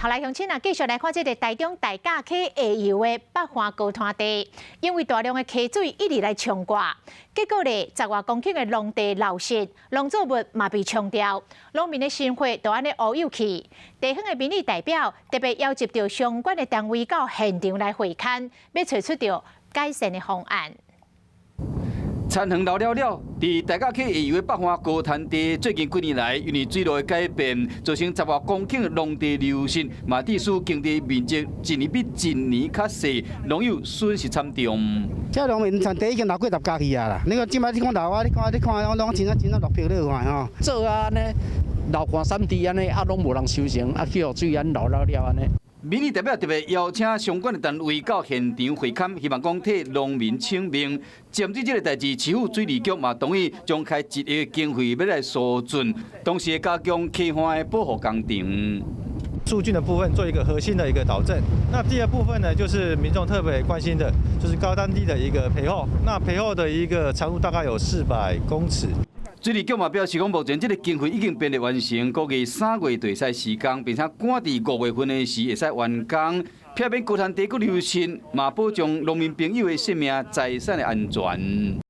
后来乡亲啊，继续来看这个台中大甲溪下游的北环高滩地，因为大量的溪水一直来冲过，结果咧10外公顷的农地流失，农作物嘛被冲掉，农民的生活都安尼乌有去。地方的民意代表特别邀集到相关的单位到现场来会勘，要找出到改善的方案。 田园老了了，伫大甲溪下游的北环高滩地，最近几年来，因为水路的改变，造成10外公顷的农地流失，嘛致使耕地面积一年比一年较细，农友损失惨重。这农民田地已经流过10家去啊啦！你看即摆你看流啊，你看，我拢真啊落票了看吼。做啊安尼，流看3地安尼，啊拢无人收成，啊去互水安流了安尼。 民意代表特别邀请相关的单位到现场会勘，希望讲替农民请命。针对这个代志，市府水利局嘛同意将开1亿经费要来疏浚，同时加强溪岸的保护工程。 疏浚的部分做一个核心的一个导正。那第二部分呢，就是民众特别关心的，就是高滩地的一个培厚。那培厚的一个长度大概有400公尺。 水利局嘛表示讲，目前这个经费已经编列完成，估计3月就会使施工，并且赶伫5月份的时会使完工，避免高滩地佫流失，嘛保障农民朋友的性命财产的安全。